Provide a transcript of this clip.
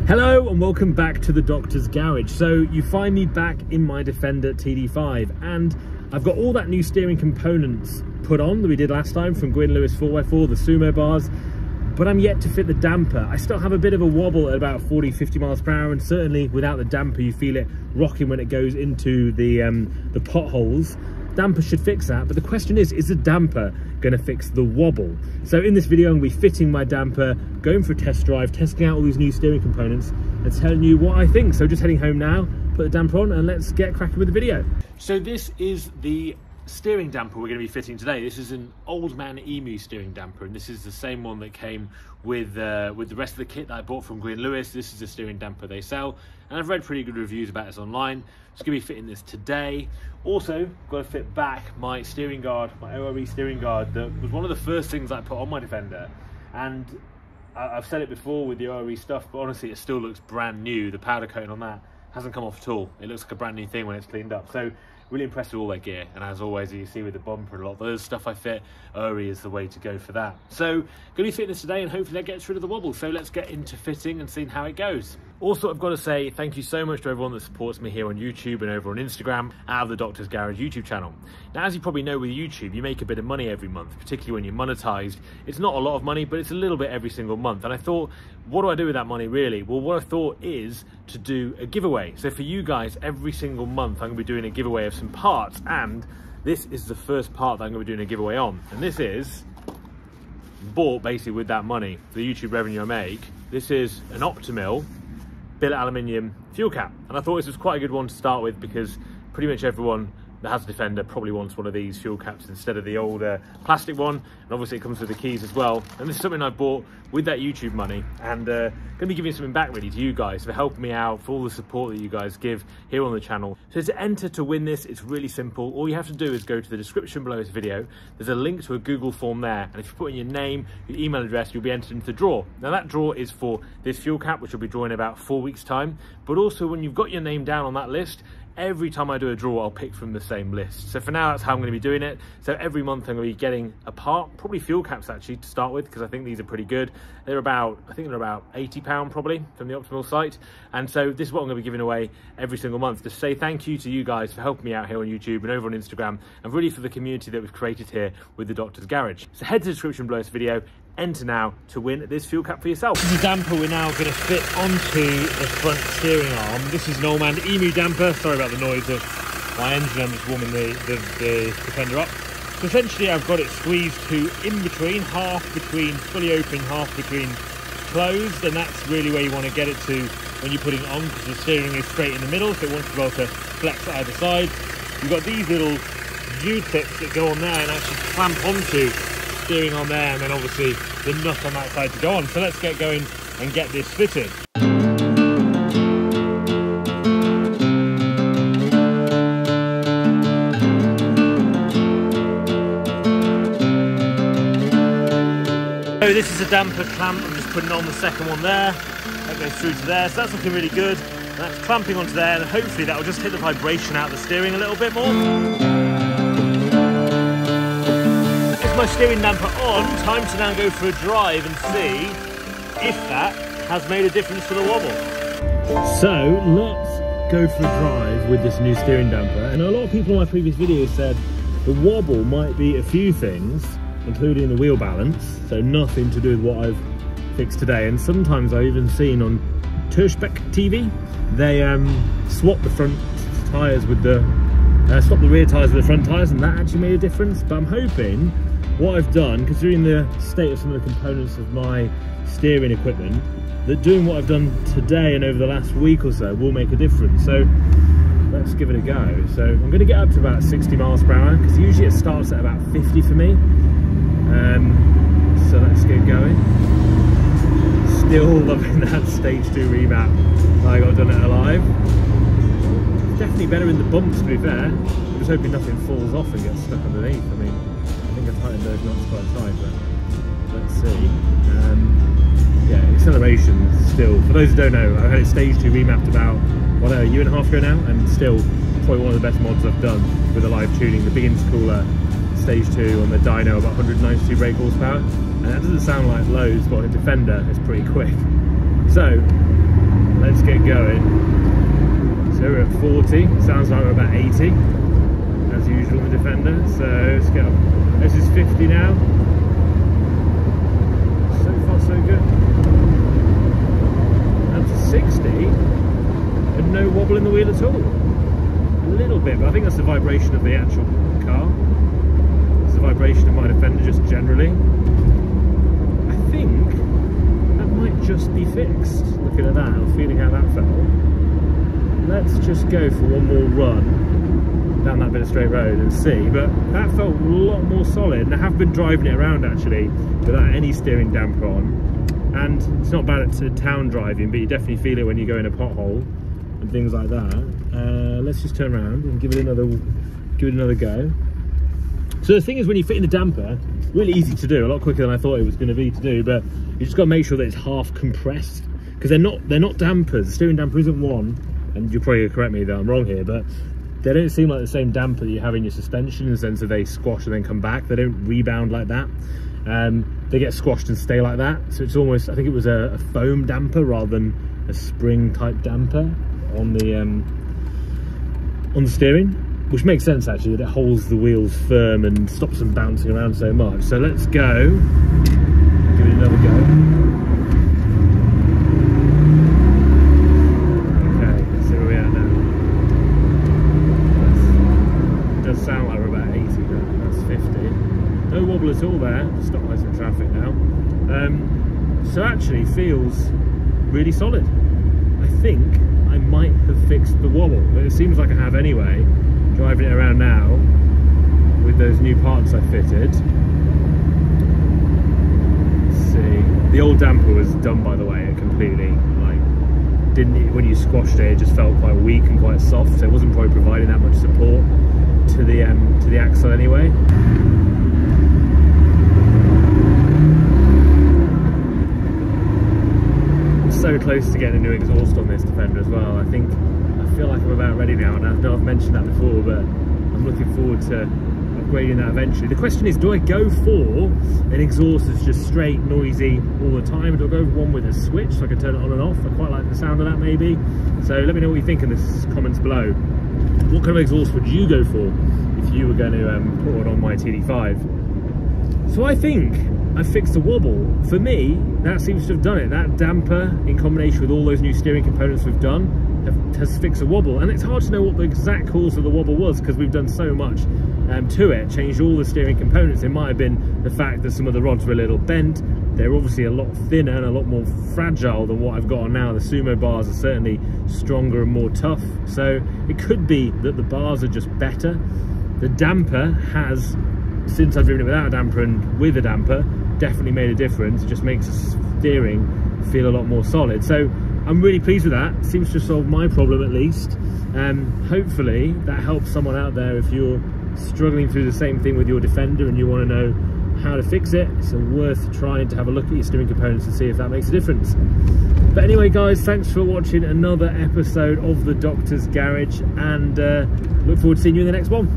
Hello and welcome back to the Doctor's Garage. So you find me back in my Defender TD5 and I've got all that new steering components put on that we did last time from Gwyn Lewis 4x4, the sumo bars, but I'm yet to fit the damper. I still have a bit of a wobble at about 40-50 miles per hour, and certainly without the damper you feel it rocking when it goes into the potholes. Damper should fix that, but the question is the damper going to fix the wobble? So in this video I'm going to be fitting my damper, going for a test drive, testing out all these new steering components and telling you what I think. So just heading home now, put the damper on and let's get cracking with the video. So this is the steering damper we're going to be fitting today. This is an Old Man Emu steering damper, and this is the same one that came with the rest of the kit that I bought from Gwyn Lewis. This is the steering damper they sell, and I've read pretty good reviews about this online. Just going to be fitting this today. Also, got to fit back my steering guard, my ORE steering guard, that was one of the first things I put on my Defender. And I've said it before with the ORE stuff, but honestly it still looks brand new. The powder coating on that hasn't come off at all. It looks like a brand new thing when it's cleaned up. So really impressed with all their gear, and as always, you see with the bumper and a lot of those stuff I fit, ORE is the way to go for that. So going to be fitting this today and hopefully that gets rid of the wobble. So let's get into fitting and seeing how it goes. Also, I've got to say thank you so much to everyone that supports me here on YouTube and over on Instagram out of the Doctor's Garage YouTube channel. Now, as you probably know with YouTube, you make a bit of money every month, particularly when you're monetized. It's not a lot of money, but it's a little bit every single month. And I thought, what do I do with that money really? Well, what I thought is to do a giveaway. So for you guys, every single month, I'm going to be doing a giveaway of some parts. And this is the first part that I'm going to be doing a giveaway on. And this is bought basically with that money, the YouTube revenue I make. This is an Optimil billet aluminium fuel cap, and I thought this was quite a good one to start with because pretty much everyone that has a Defender probably wants one of these fuel caps instead of the old plastic one, and obviously it comes with the keys as well. And this is something I bought with that YouTube money, and going to be giving something back really to you guys for helping me out, for all the support that you guys give here on the channel. So to enter to win this, it's really simple. All you have to do is go to the description below this video. There's a link to a Google form there, and if you put in your name, your email address, you'll be entered into the draw. Now that draw is for this fuel cap, which will be drawing in about 4 weeks time, but also when you've got your name down on that list, every time I do a draw, I'll pick from the same list. So for now, that's how I'm going to be doing it. So every month I'm going to be getting a part, probably fuel caps actually to start with, because I think these are pretty good. They're about, I think they're about £80 probably from the Optimil site. And so this is what I'm going to be giving away every single month, to say thank you to you guys for helping me out here on YouTube and over on Instagram, and really for the community that we've created here with the Doctor's Garage. So head to the description below this video, enter now to win this fuel cap for yourself. This is a damper we're now going to fit onto the front steering arm. This is an Old Man Emu damper. Sorry about the noise of my engine, I'm just warming the Defender up. So essentially I've got it squeezed to in between, half between fully open, half between closed, and that's really where you want to get it to when you're putting it on, because the steering is straight in the middle, so it wants to be able to flex either side. You've got these little U-tips that go on there and actually clamp onto steering on there, and then obviously the nut on that side to go on. So let's get going and get this fitted. So this is a damper clamp. I'm just putting on the second one there. That goes through to there, so that's looking really good. And that's clamping onto there, and hopefully that will just hit the vibration out of the steering a little bit more. My steering damper on, time to now go for a drive and see if that has made a difference to the wobble. So let's go for a drive with this new steering damper, and a lot of people in my previous videos said the wobble might be a few things, including the wheel balance, so nothing to do with what I've fixed today. And sometimes I've even seen on Turspec TV they swap the front tyres with the swap the rear tyres with the front tyres, and that actually made a difference. But I'm hoping what I've done, considering the state of some of the components of my steering equipment, that doing what I've done today and over the last week or so will make a difference. So let's give it a go. So I'm going to get up to about 60 miles per hour, because usually it starts at about 50 for me. So let's get going. Still loving that stage 2 remap that I got done at Alive. It's definitely better in the bumps, to be fair. I'm just hoping nothing falls off and gets stuck underneath. I mean, I think I've tightened those knots quite tight, but let's see. Yeah, acceleration still, for those who don't know, I had it stage 2 remapped about, what, a year and a half ago now, and still probably one of the best mods I've done with the live tuning. The big intercooler stage 2 on the dyno about 192 brake horsepower, and that doesn't sound like loads, but on a Defender it's pretty quick. So going. So we're at 40, sounds like we're about 80 as usual in the Defender. So let's get up, this is 50 now. So far so good. Up to 60 and no wobble in the wheel at all. A little bit, but I think that's the vibration of the actual car. It's the vibration of my Defender just generally. I think that might just be fixed. Looking at that and feeling how that felt. Let's just go for one more run down that bit of straight road and see, but that felt a lot more solid, and I have been driving it around actually without any steering damper on, and it's not bad at town driving, but you definitely feel it when you go in a pothole and things like that. Let's just turn around and give it another go. So the thing is, when you fit in the damper, really easy to do, a lot quicker than I thought it was going to be to do, but you just got to make sure that it's half compressed, because they're not dampers. The steering damper isn't one, and you're probably going to correct me that I'm wrong here, but they don't seem like the same damper that you have in your suspension in the sense that they squash and then come back. They don't rebound like that. They get squashed and stay like that. So it's almost, I think it was a foam damper rather than a spring type damper on the steering, which makes sense actually, that it holds the wheels firm and stops them bouncing around so much. So let's go, give it another go. Sound like we're about 80, but that's 50. No wobble at all there. Stop lights in traffic now. So actually feels really solid. I think I might have fixed the wobble, but it seems like I have anyway. Driving it around now with those new parts I fitted. Let's see. The old damper was done, by the way. It completely when you squashed it, it just felt quite weak and quite soft. So it wasn't probably providing that much support to the axle anyway. I'm so close to getting a new exhaust on this Defender as well. I feel like I'm about ready now, and I know I've mentioned that before, but I'm looking forward to upgrading that eventually. The question is, do I go for an exhaust that's just straight, noisy all the time, or do I go for one with a switch so I can turn it on and off? I quite like the sound of that maybe. So let me know what you think in the comments below. What kind of exhaust would you go for if you were going to put it on my TD5? So I think I fixed the wobble. For me, that seems to have done it. That damper, in combination with all those new steering components we've done, has fixed the wobble. And it's hard to know what the exact cause of the wobble was, because we've done so much to it, changed all the steering components. It might have been the fact that some of the rods were a little bent. They're obviously a lot thinner and a lot more fragile than what I've got on now. The Sumo bars are certainly stronger and more tough. So it could be that the bars are just better. The damper has, since I've driven it without a damper and with a damper, definitely made a difference. It just makes the steering feel a lot more solid. So I'm really pleased with that. It seems to solve my problem at least. Hopefully that helps someone out there if you're struggling through the same thing with your Defender and you want to know how to fix it. It's worth trying to have a look at your steering components and see if that makes a difference. But anyway guys, thanks for watching another episode of the Doctor's Garage, and look forward to seeing you in the next one.